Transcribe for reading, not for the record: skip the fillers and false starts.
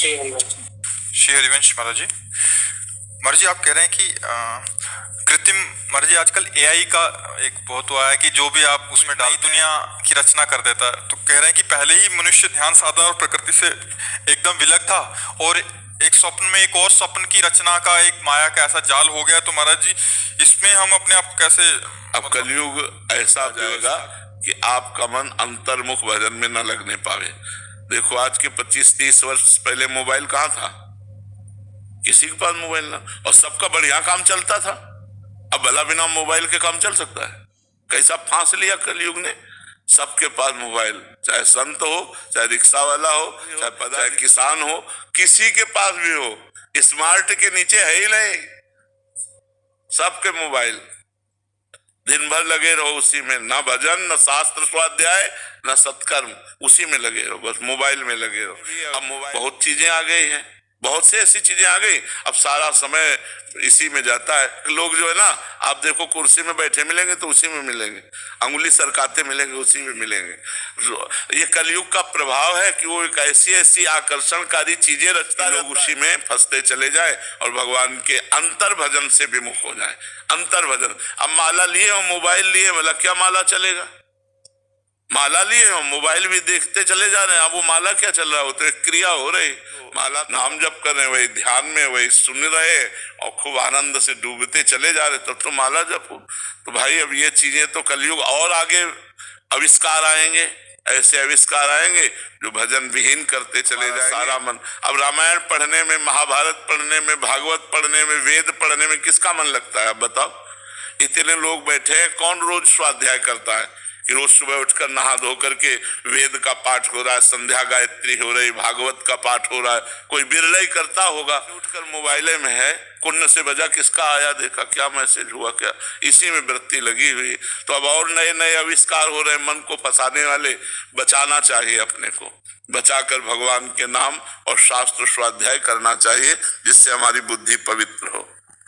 श्री हरिवंश महाराज जी। महाराज जी, आप कह रहे हैं कि कृत्रिम, महाराज जी आजकल एआई का एक बहुत हुआ है कि जो भी आप उसमें डाल दुनिया की रचना कर देता है। तो कह रहे हैं कि पहले ही मनुष्य ध्यान साधना और प्रकृति से एकदम विलग था और एक स्वप्न में एक और स्वप्न की रचना का, एक माया का ऐसा जाल हो गया। तो महाराज जी, इसमें हम अपने आप को कैसे, अब कलयुग ऐसा जाएगा कि आपका मन अंतर्मुख भजन में न लगने पावे। देखो, आज के 25-30 वर्ष पहले मोबाइल कहाँ था? किसी के पास मोबाइल ना, और सबका बढ़िया काम चलता था। अब भला बिना मोबाइल के काम चल सकता है? कैसा फांस लिया कलयुग ने। सबके पास मोबाइल, चाहे संत हो, चाहे रिक्शा वाला हो, चाहे किसान हो, किसी के पास भी हो, स्मार्ट के नीचे है ही नहीं। सबके मोबाइल, दिन भर लगे रहो उसी में, ना भजन, न शास्त्र स्वाध्याय, न सत्कर्म, उसी में लगे रहो, बस मोबाइल में लगे रहो। अब मोबाइल बहुत चीजें आ गई हैं, बहुत से ऐसी चीजें आ गई, अब सारा समय इसी में जाता है। लोग जो है ना, आप देखो कुर्सी में बैठे मिलेंगे तो उसी में मिलेंगे, अंगुली सरकाते मिलेंगे उसी में मिलेंगे। ये कलयुग का प्रभाव है कि वो एक ऐसी ऐसी आकर्षणकारी चीजें रचता है, लोग उसी में फंसते चले जाए और भगवान के अंतर भजन से विमुख हो जाए। अंतर भजन, अब माला लिए हो, मोबाइल लिए, मतलब क्या माला चलेगा? माला लिए हो, मोबाइल भी देखते चले जा रहे हैं, अब वो माला क्या चल रहा है? वो तो एक क्रिया हो रही, माला नाम जप कर रहे, वही ध्यान में वही सुन रहे और खूब आनंद से डूबते चले जा रहे, तब तो माला जपो। तो भाई, अब ये चीजें तो कलयुग और आगे आविष्कार आएंगे, ऐसे आविष्कार आएंगे जो भजन विहीन करते चले जाएंगे सारा मन। अब रामायण पढ़ने में, महाभारत पढ़ने में, भागवत पढ़ने में, वेद पढ़ने में किसका मन लगता है? अब बताओ, इतने लोग बैठे हैं, कौन रोज स्वाध्याय करता है? कि रोज सुबह उठकर नहा धो करके वेद का पाठ हो रहा है, संध्या गायत्री हो रही, भागवत का पाठ हो रहा है, कोई बिरला ही करता होगा। उठकर मोबाइल में है, कुन्न से बजा, किसका आया, देखा, क्या मैसेज हुआ, क्या, इसी में वृत्ति लगी हुई। तो अब और नए नए आविष्कार हो रहे हैं मन को फंसाने वाले। बचाना चाहिए अपने को, बचाकर भगवान के नाम और शास्त्र स्वाध्याय करना चाहिए, जिससे हमारी बुद्धि पवित्र हो।